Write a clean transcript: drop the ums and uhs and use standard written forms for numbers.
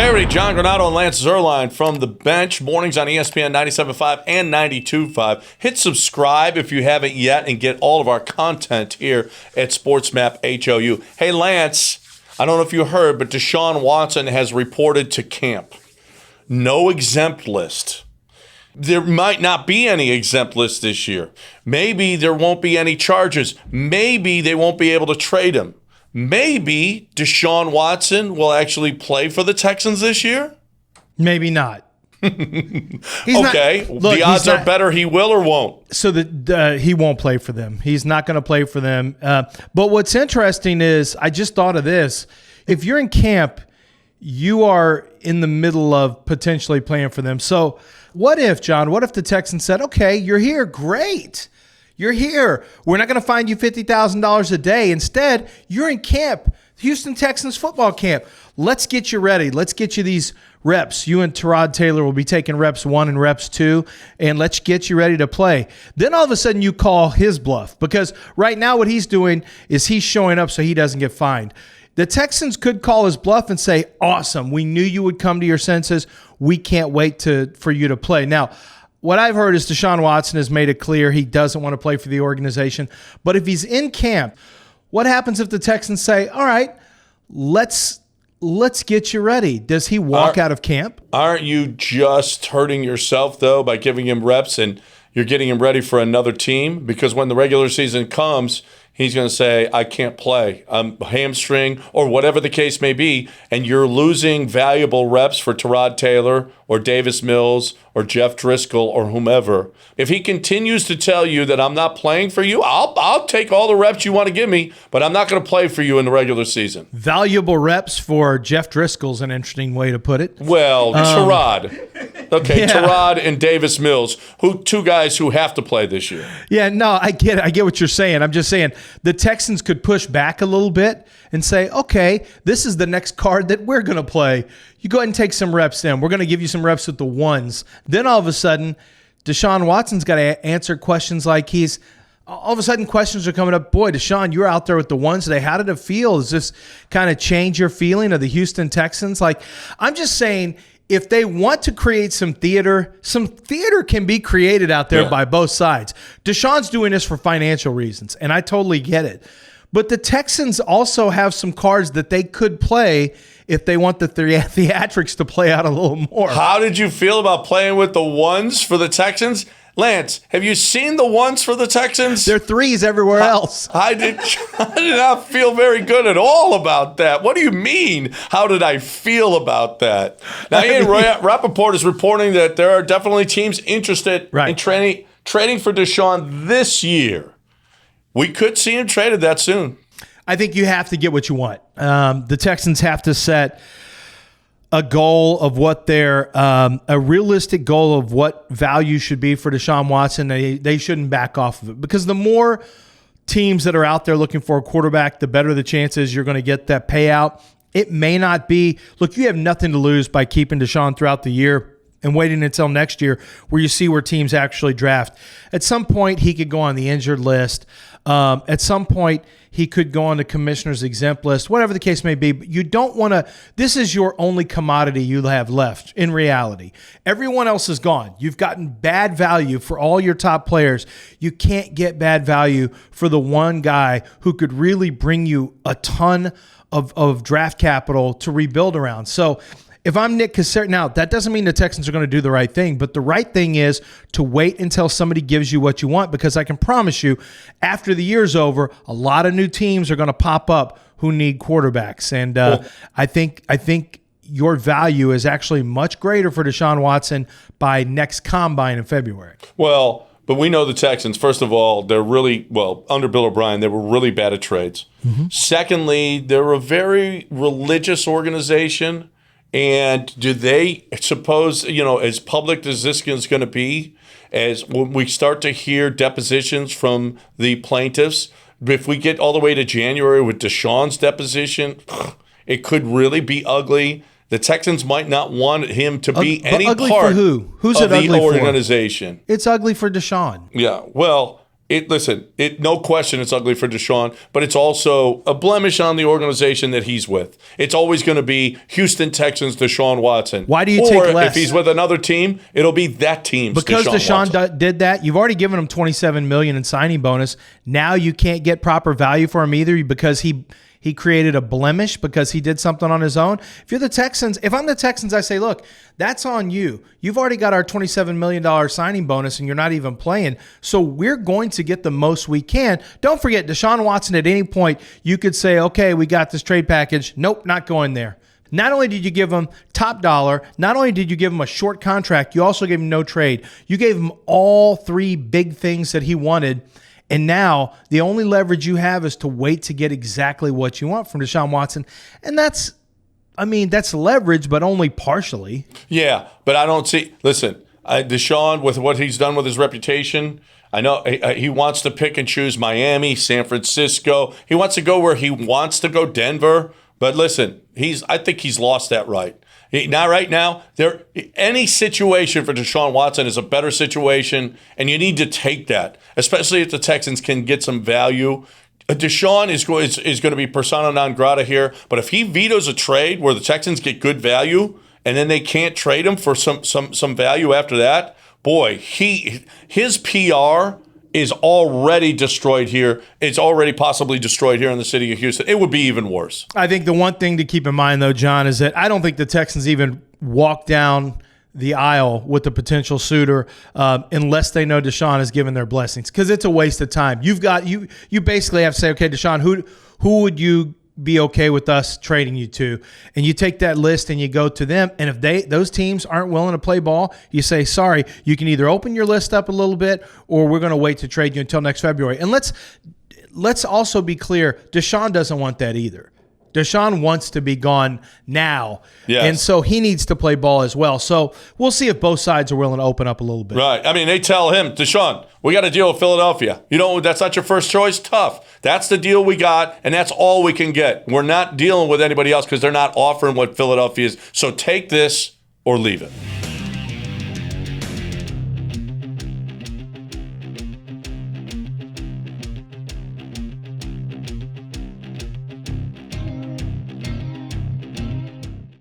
Hey, John Granado and Lance Zierlein from the bench. Mornings on ESPN 97.5 and 92.5. Hit subscribe if you haven't yet and get all of our content here at SportsMap HOU. Hey, Lance, I don't know if you heard, but Deshaun Watson has reported to camp. No exempt list. There might not be any exempt list this year. Maybe there won't be any charges. Maybe they won't be able to trade him. Maybe Deshaun Watson will actually play for the Texans this year? Maybe not. Okay. The odds are better he will or won't. So he won't play for them. He's not going to play for them. But what's interesting is I just thought of this. If you're in camp, you are in the middle of potentially playing for them. So what if, John, what if the Texans said, okay, you're here, great. You're here. We're not going to find you $50,000 a day. Instead, you're in camp, Houston Texans football camp. Let's get you ready. Let's get you these reps. You and Tyrod Taylor will be taking reps 1 and reps 2, and let's get you ready to play. Then all of a sudden you call his bluff, because right now what he's doing is he's showing up so he doesn't get fined. The Texans could call his bluff and say, awesome, we knew you would come to your senses. We can't wait for you to play. Now, what I've heard is Deshaun Watson has made it clear he doesn't want to play for the organization. But if he's in camp, what happens if the Texans say, all right, let's get you ready? Does he walk out of camp? Aren't you just hurting yourself, though, by giving him reps and you're getting him ready for another team? Because when the regular season comes, he's going to say, I can't play. I'm hamstring or whatever the case may be, and you're losing valuable reps for Tyrod Taylor or Davis Mills or Jeff Driscoll or whomever. If he continues to tell you that I'm not playing for you, I'll take all the reps you want to give me, but I'm not going to play for you in the regular season. Valuable reps for Jeff Driscoll's an interesting way to put it. Well, Tyrod. Okay, yeah. Tyrod and Davis Mills, two guys who have to play this year. Yeah, no, I get it. I get what you're saying. I'm just saying the Texans could push back a little bit and say, okay, this is the next card that we're going to play. You go ahead and take some reps then. We're going to give you some reps with the ones. Then all of a sudden, Deshaun Watson's got to answer questions like all of a sudden questions are coming up. Boy, Deshaun, you're out there with the ones today. How did it feel? Does this kind of change your feeling of the Houston Texans? Like, I'm just saying, if they want to create some theater can be created out there by both sides. Deshaun's doing this for financial reasons, and I totally get it. But the Texans also have some cards that they could play if they want the theatrics to play out a little more. How did you feel about playing with the ones for the Texans? Lance, have you seen the ones for the Texans? They're threes everywhere else. I did not feel very good at all about that. What do you mean? How did I feel about that? Now, Ian Rappaport is reporting that there are definitely teams interested in trading for Deshaun this year. We could see him traded that soon. I think you have to get what you want. The Texans have to set a goal of what a realistic goal of what value should be for Deshaun Watson. They shouldn't back off of it, because the more teams that are out there looking for a quarterback, the better the chances you're going to get that payout. It may not be. Look, you have nothing to lose by keeping Deshaun throughout the year and waiting until next year where you see where teams actually draft. At some point, he could go on the injured list. At some point, he could go on the commissioner's exempt list, whatever the case may be. But you don't want to – this is your only commodity you have left in reality. Everyone else is gone. You've gotten bad value for all your top players. You can't get bad value for the one guy who could really bring you a ton of draft capital to rebuild around. So – if I'm Nick Caserio, now that doesn't mean the Texans are going to do the right thing, but the right thing is to wait until somebody gives you what you want, because I can promise you, after the year's over, a lot of new teams are going to pop up who need quarterbacks, and I think your value is actually much greater for Deshaun Watson by next combine in February. Well, but we know the Texans, first of all, they're really, under Bill O'Brien, they were really bad at trades. Mm-hmm. Secondly, they're a very religious organization. And do they suppose, as public as this is going to be, as when we start to hear depositions from the plaintiffs, if we get all the way to January with Deshaun's deposition, it could really be ugly. The Texans might not want him to be any ugly part for who? Who's of it ugly the organization. For? It's ugly for Deshaun. Yeah, well, No question it's ugly for Deshaun, but it's also a blemish on the organization that he's with. It's always going to be Houston Texans, Deshaun Watson. Why do you or take less? If he's with another team, it'll be that team's because Deshaun did that. You've already given him $27 million in signing bonus. Now you can't get proper value for him either because he created a blemish because he did something on his own. If I'm the Texans, I say, look, that's on you. You've already got our $27 million signing bonus and you're not even playing. So we're going to get the most we can. Don't forget, Deshaun Watson, at any point, you could say, okay, we got this trade package. Nope, not going there. Not only did you give him top dollar, not only did you give him a short contract, you also gave him no trade. You gave him all three big things that he wanted. And now the only leverage you have is to wait to get exactly what you want from Deshaun Watson. And that's leverage, but only partially. Yeah, but I don't see. Listen, Deshaun, with what he's done with his reputation, I know he wants to pick and choose Miami, San Francisco. He wants to go where he wants to go, Denver. But listen, I think he's lost that right. Right now, any situation for Deshaun Watson is a better situation, and you need to take that, especially if the Texans can get some value. Deshaun is going to be persona non grata here, but if he vetoes a trade where the Texans get good value and then they can't trade him for some value after that, boy, his PR is already destroyed here. It's already possibly destroyed here in the city of Houston. It would be even worse. I think the one thing to keep in mind, though, John, is that I don't think the Texans even walk down the aisle with the potential suitor unless they know Deshaun has given their blessings, because it's a waste of time. You basically have to say, okay, Deshaun, who would you be okay with us trading you to? And you take that list and you go to them. And if those teams aren't willing to play ball, you say, sorry, you can either open your list up a little bit or we're going to wait to trade you until next February. And let's also be clear, Deshaun doesn't want that either. Deshaun wants to be gone now. Yes. And so he needs to play ball as well. So we'll see if both sides are willing to open up a little bit. Right. I mean, they tell him, Deshaun, we got to deal with Philadelphia. That's not your first choice? Tough. That's the deal we got, and that's all we can get. We're not dealing with anybody else because they're not offering what Philadelphia is. So take this or leave it.